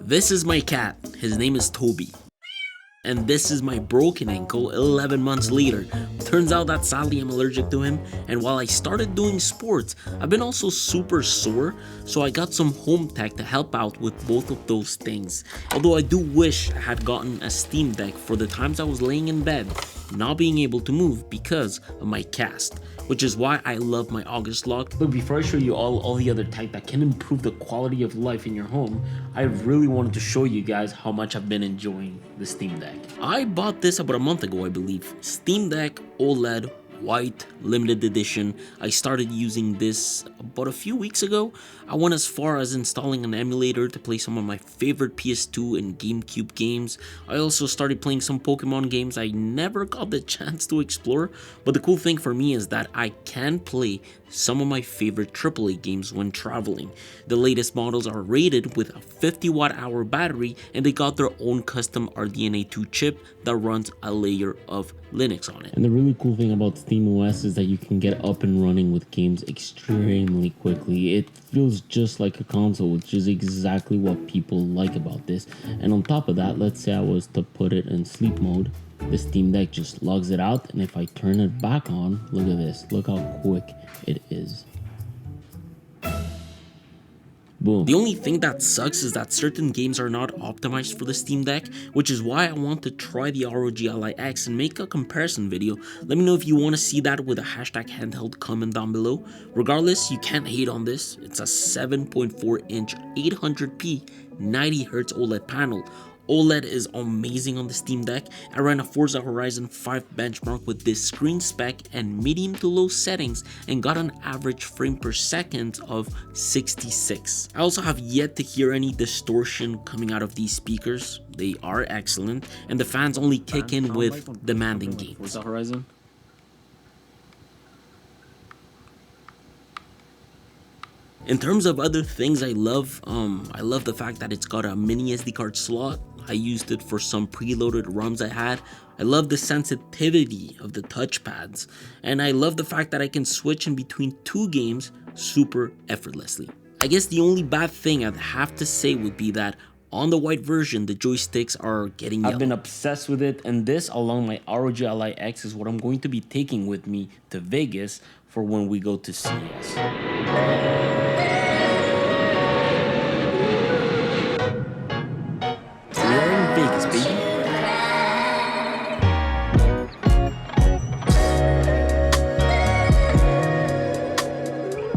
This is my cat. His name is Toby. And this is my broken ankle 11 months later. Turns out that sadly I'm allergic to him, and while I started doing sports, I've been also super sore, so I got some home tech to help out with both of those things. Although I do wish I had gotten a Steam Deck for the times I was laying in bed, not being able to move because of my cast, which is why I love my August lock. But before I show you all the other tech that can improve the quality of life in your home, I really wanted to show you guys how much I've been enjoying the Steam Deck. I bought this about a month ago, I believe. Steam Deck OLED white limited edition. I started using this about a few weeks ago. I went as far as installing an emulator to play some of my favorite PS2 and GameCube games. I also started playing some Pokemon games I never got the chance to explore, but the cool thing for me is that I can play some of my favorite AAA games when traveling. The latest models are rated with a 50 watt-hour battery, and they got their own custom RDNA 2 chip that runs a layer of Linux on it. And the really cool thing about SteamOS is that you can get up and running with games extremely quickly. It feels just like a console, which is exactly what people like about this. And on top of that, let's say I was to put it in sleep mode, the Steam Deck just logs it out, and if I turn it back on, look at this, look how quick it is. Boom. The only thing that sucks is that certain games are not optimized for the Steam Deck, which is why I want to try the ROG Ally X and make a comparison video. Let me know if you want to see that with a hashtag handheld comment down below. Regardless, you can't hate on this. It's a 7.4 inch 800p 90Hz OLED panel. OLED is amazing on the Steam Deck. I ran a Forza Horizon 5 benchmark with this screen spec and medium to low settings and got an average frame per second of 66. I also have yet to hear any distortion coming out of these speakers. They are excellent, and the fans only kick in with demanding games. Forza Horizon. In terms of other things I love the fact that it's got a mini SD card slot. I used it for some preloaded ROMs I had. I love the sensitivity of the touchpads, and I love the fact that I can switch in between two games super effortlessly. I guess the only bad thing I'd have to say would be that on the white version, the joysticks are getting yellow. I've been obsessed with it, and this, along my ROG Ally X, is what I'm going to be taking with me to Vegas for when we go to CES. Vegas, baby.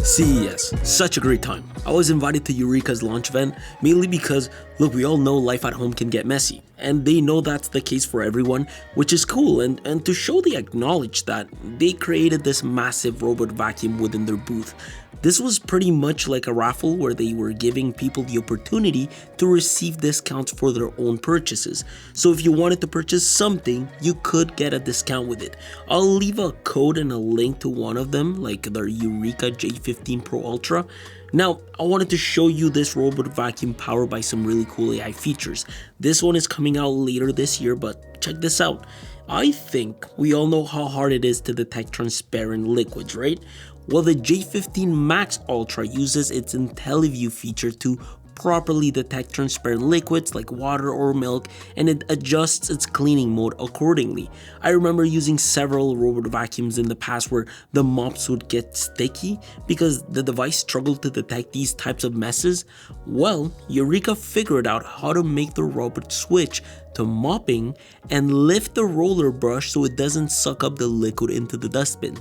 CES, such a great time. I was invited to Eureka's launch event mainly because, look, we all know life at home can get messy, and they know that's the case for everyone, which is cool, and to show they acknowledge that, they created this massive robot vacuum within their booth. This was pretty much like a raffle where they were giving people the opportunity to receive discounts for their own purchases. So if you wanted to purchase something, you could get a discount with it. I'll leave a code and a link to one of them, like their Eureka J15 Pro Ultra. Now, I wanted to show you this robot vacuum powered by some really cool AI features. This one is coming out later this year, but check this out. I think we all know how hard it is to detect transparent liquids, right? Well, the J15 Max Ultra uses its IntelliView feature to properly detect transparent liquids like water or milk, and it adjusts its cleaning mode accordingly. I remember using several robot vacuums in the past where the mops would get sticky because the device struggled to detect these types of messes. Well, Eureka figured out how to make the robot switch to mopping and lift the roller brush so it doesn't suck up the liquid into the dustbin.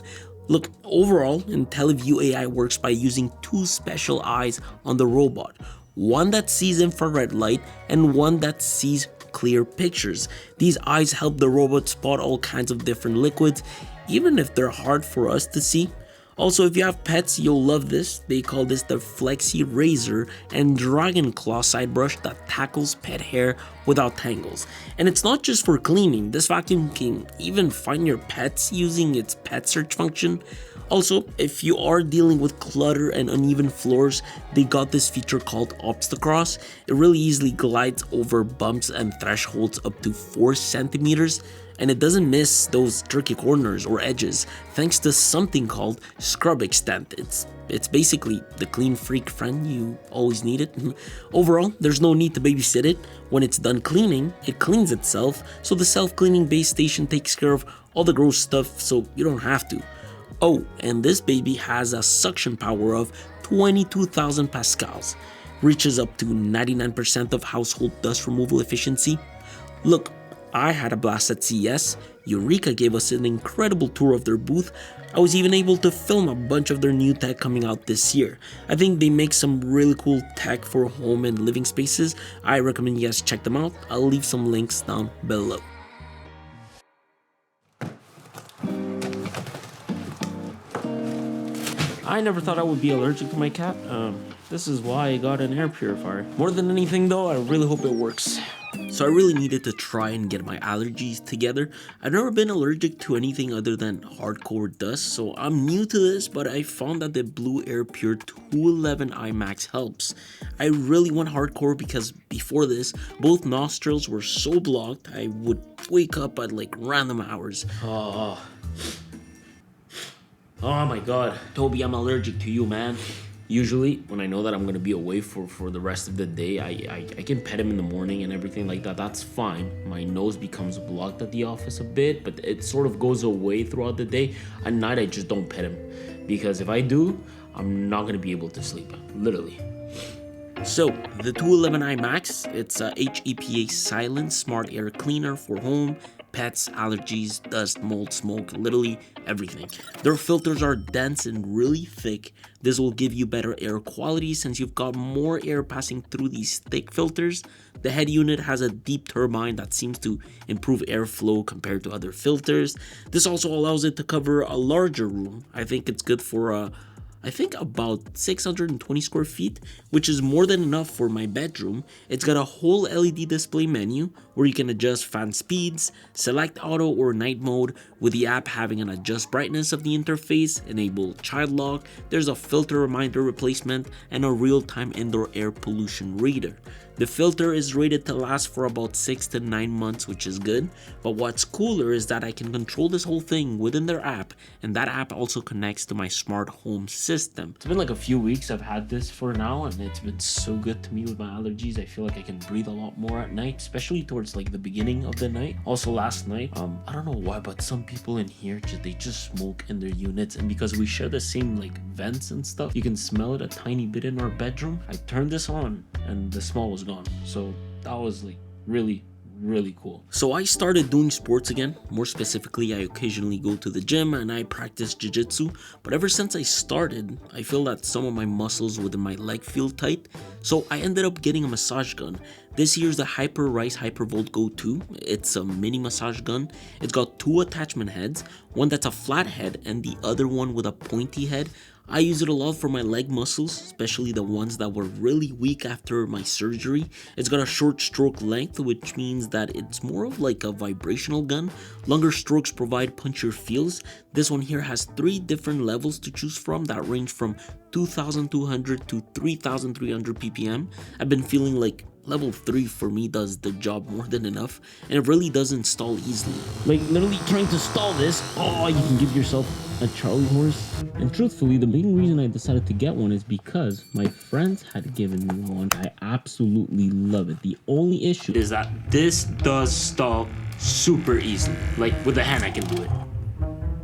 Look, overall, IntelliView AI works by using two special eyes on the robot. One that sees infrared light and one that sees clear pictures. These eyes help the robot spot all kinds of different liquids, even if they're hard for us to see. Also, if you have pets, you'll love this. They call this the Flexi Razor and Dragon Claw side brush that tackles pet hair without tangles. And it's not just for cleaning. This vacuum can even find your pets using its pet search function. Also, if you are dealing with clutter and uneven floors, they got this feature called Obstacross. It really easily glides over bumps and thresholds up to 4 centimeters, and it doesn't miss those tricky corners or edges thanks to something called Scrub Extent. It's basically the clean freak friend you always needed. Overall, there's no need to babysit it. When it's done cleaning, it cleans itself, so the self-cleaning base station takes care of all the gross stuff so you don't have to. Oh, and this baby has a suction power of 22,000 pascals, reaches up to 99% of household dust removal efficiency. Look, I had a blast at CES. Eureka gave us an incredible tour of their booth. I was even able to film a bunch of their new tech coming out this year. I think they make some really cool tech for home and living spaces. I recommend you guys check them out. I'll leave some links down below. I never thought I would be allergic to my cat. This is why I got an air purifier. More than anything though, I really hope it works. So I really needed to try and get my allergies together. I've never been allergic to anything other than hardcore dust, so I'm new to this, but I found that the Blue Air Pure 211i Max helps. I really went hardcore because before this, both nostrils were so blocked, I would wake up at like random hours. Oh my god. Toby, I'm allergic to you, man. Usually, when I know that I'm gonna be away for the rest of the day, I can pet him in the morning and everything like that. That's fine. My nose becomes blocked at the office a bit, but it sort of goes away throughout the day. At night, I just don't pet him. Because if I do, I'm not gonna be able to sleep. Literally. So, the 211i Max, it's a HEPA silent smart air cleaner for home, pets, allergies, dust, mold, smoke, literally everything. Their filters are dense and really thick. This will give you better air quality since you've got more air passing through these thick filters. The head unit has a deep turbine that seems to improve airflow compared to other filters. This also allows it to cover a larger room. I think it's good for about 620 square feet, which is more than enough for my bedroom. It's got a whole LED display menu where you can adjust fan speeds, select auto or night mode, with the app having an adjust brightness of the interface, enable child lock, there's a filter reminder replacement, and a real-time indoor air pollution reader. The filter is rated to last for about 6 to 9 months, which is good, but what's cooler is that I can control this whole thing within their app, and that app also connects to my smart home system. It's been like a few weeks I've had this for now, and it's been so good to me with my allergies. I feel like I can breathe a lot more at night, especially towards like the beginning of the night. Also last night, I don't know why, but some people in here, they just smoke in their units, and because we share the same like vents and stuff, you can smell it a tiny bit in our bedroom. I turned this on and the smell was gone. So that was like really cool. So I started doing sports again. More specifically, I occasionally go to the gym and I practice jiu-jitsu, but ever since I started, I feel that some of my muscles within my leg feel tight, so I ended up getting a massage gun. This here's the Hyper Rice Hypervolt Go 2. It's a mini massage gun. It's got 2 attachment heads, one that's a flat head and the other one with a pointy head. I use it a lot for my leg muscles, especially the ones that were really weak after my surgery. It's got a short stroke length, which means that it's more of like a vibrational gun. Longer strokes provide punchier feels. This one here has 3 different levels to choose from that range from 2,200 to 3,300 ppm. I've been feeling like level 3 for me does the job more than enough, and it really does install easily. Like literally trying to stall this, you can give yourself a Charlie horse. And truthfully, the main reason I decided to get one is because my friends had given me one. I absolutely love it. The only issue is that this does stall super easily. Like with the hand I can do it.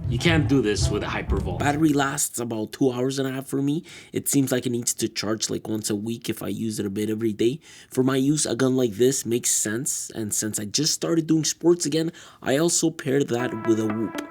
You can't do this with a Hypervolt. Battery lasts about 2.5 hours for me. It seems like it needs to charge like once a week if I use it a bit every day. For my use, a gun like this makes sense, and since I just started doing sports again, I also paired that with a Whoop.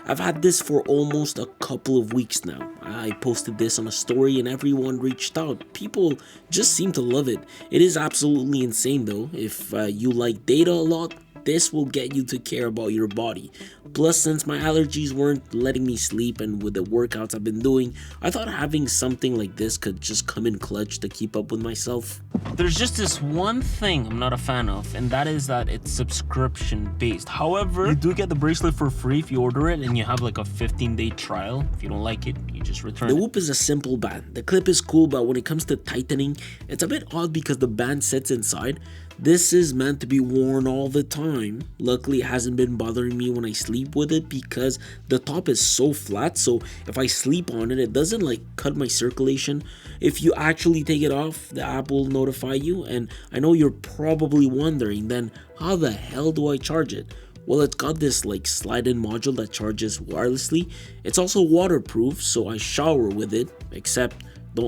I've had this for almost a couple of weeks now. I posted this on a story and everyone reached out. People just seem to love it. It is absolutely insane though. If you like data a lot, this will get you to care about your body. Plus, since my allergies weren't letting me sleep and with the workouts I've been doing, I thought having something like this could just come in clutch to keep up with myself. There's just this one thing I'm not a fan of, and that is that it's subscription based. However, you do get the bracelet for free if you order it, and you have like a 15-day trial. If you don't like it, you just return it. The Whoop is a simple band. The clip is cool, but when it comes to tightening, it's a bit odd because the band sits inside. This is meant to be worn all the time. Luckily, it hasn't been bothering me when I sleep with it because the top is so flat, so if I sleep on it, it doesn't like cut my circulation. If you actually take it off, the app will notify you, and I know you're probably wondering, then how the hell do I charge it? Well, it's got this like slide-in module that charges wirelessly. It's also waterproof, so I shower with it, except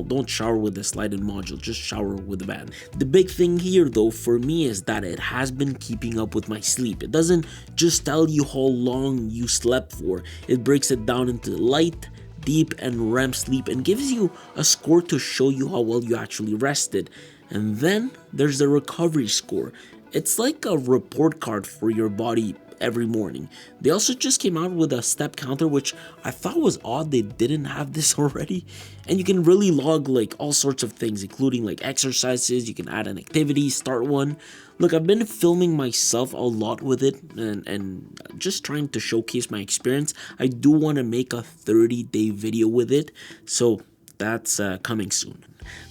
don't shower with the slide-in module, just shower with the band. The big thing here though for me is that it has been keeping up with my sleep. It doesn't just tell you how long you slept for, it breaks it down into light, deep, and REM sleep and gives you a score to show you how well you actually rested. And then there's the recovery score. It's like a report card for your body every morning. They also just came out with a step counter, which I thought was odd they didn't have this already. And you can really log like all sorts of things, including like exercises. You can add an activity, start one. Look, I've been filming myself a lot with it and just trying to showcase my experience. I do want to make a 30-day video with it, so that's coming soon.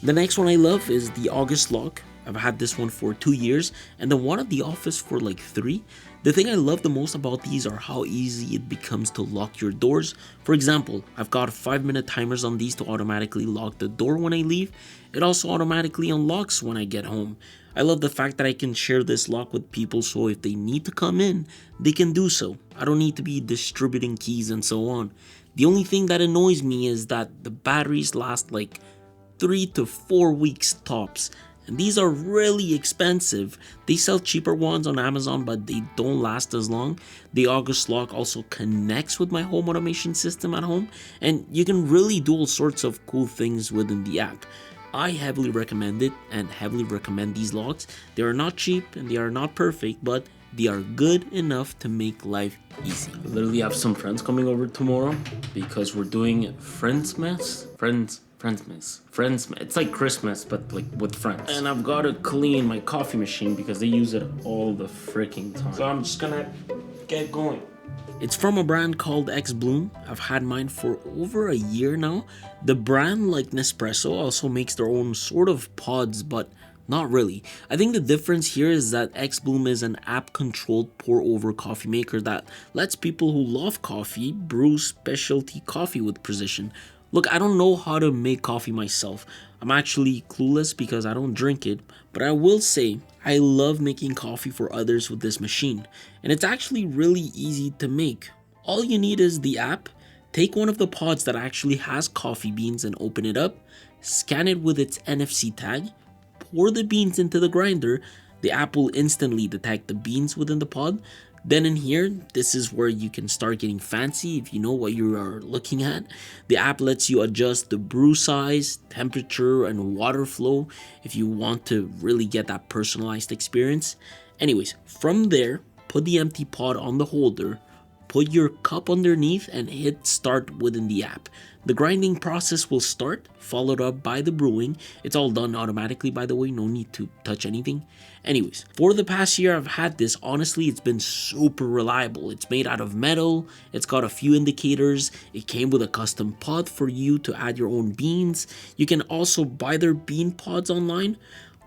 The next one I love is the August lock. I've had this one for 2 years and the one at the office for like 3. The thing I love the most about these are how easy it becomes to lock your doors. For example, I've got 5-minute timers on these to automatically lock the door when I leave. It also automatically unlocks when I get home. I love the fact that I can share this lock with people, so if they need to come in, they can do so. I don't need to be distributing keys and so on. The only thing that annoys me is that the batteries last like 3 to 4 weeks tops. And these are really expensive. They sell cheaper ones on Amazon, but they don't last as long. The August lock also connects with my home automation system at home, and you can really do all sorts of cool things within the app. I heavily recommend it and heavily recommend these locks. They are not cheap and they are not perfect, but they are good enough to make life easy. I literally have some friends coming over tomorrow because we're doing Friendsmas. It's like Christmas, but like with friends. And I've got to clean my coffee machine because they use it all the freaking time. So I'm just gonna get going. It's from a brand called X Bloom. I've had mine for over a year now. The brand, like Nespresso, also makes their own sort of pods, but not really. I think the difference here is that X Bloom is an app-controlled pour-over coffee maker that lets people who love coffee brew specialty coffee with precision. Look, I don't know how to make coffee myself. I'm actually clueless because I don't drink it, but I will say I love making coffee for others with this machine, and it's actually really easy to make. All you need is the app, take one of the pods that actually has coffee beans and open it up, scan it with its NFC tag, pour the beans into the grinder. The app will instantly detect the beans within the pod. Then in here, this is where you can start getting fancy if you know what you are looking at. The app lets you adjust the brew size, temperature, and water flow if you want to really get that personalized experience. Anyways, from there, put the empty pod on the holder, put your cup underneath, and hit start within the app. The grinding process will start, followed up by the brewing. It's all done automatically, by the way, no need to touch anything. Anyways, for the past year I've had this, honestly, it's been super reliable. It's made out of metal, it's got a few indicators, it came with a custom pod for you to add your own beans. You can also buy their bean pods online.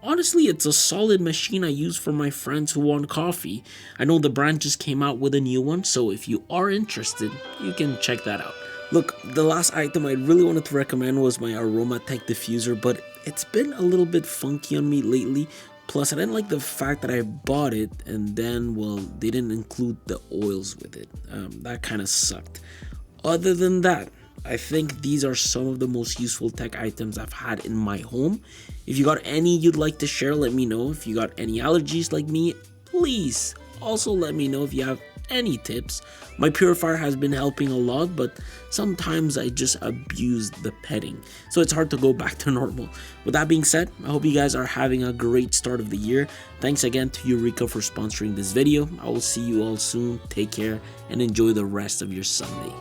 Honestly, it's a solid machine I use for my friends who want coffee. I know the brand just came out with a new one, so if you are interested, you can check that out. Look, the last item I really wanted to recommend was my Aromatech diffuser, but it's been a little bit funky on me lately. Plus, I didn't like the fact that I bought it and then, well, they didn't include the oils with it. That kind of sucked. Other than that, I think these are some of the most useful tech items I've had in my home. If you got any you'd like to share, let me know. If you got any allergies like me, please also let me know. If you have any tips. My purifier has been helping a lot, but sometimes I just abuse the petting, so it's hard to go back to normal. With that being said, I hope you guys are having a great start of the year. Thanks again to Eureka for sponsoring this video. I will see you all soon. Take care and enjoy the rest of your Sunday.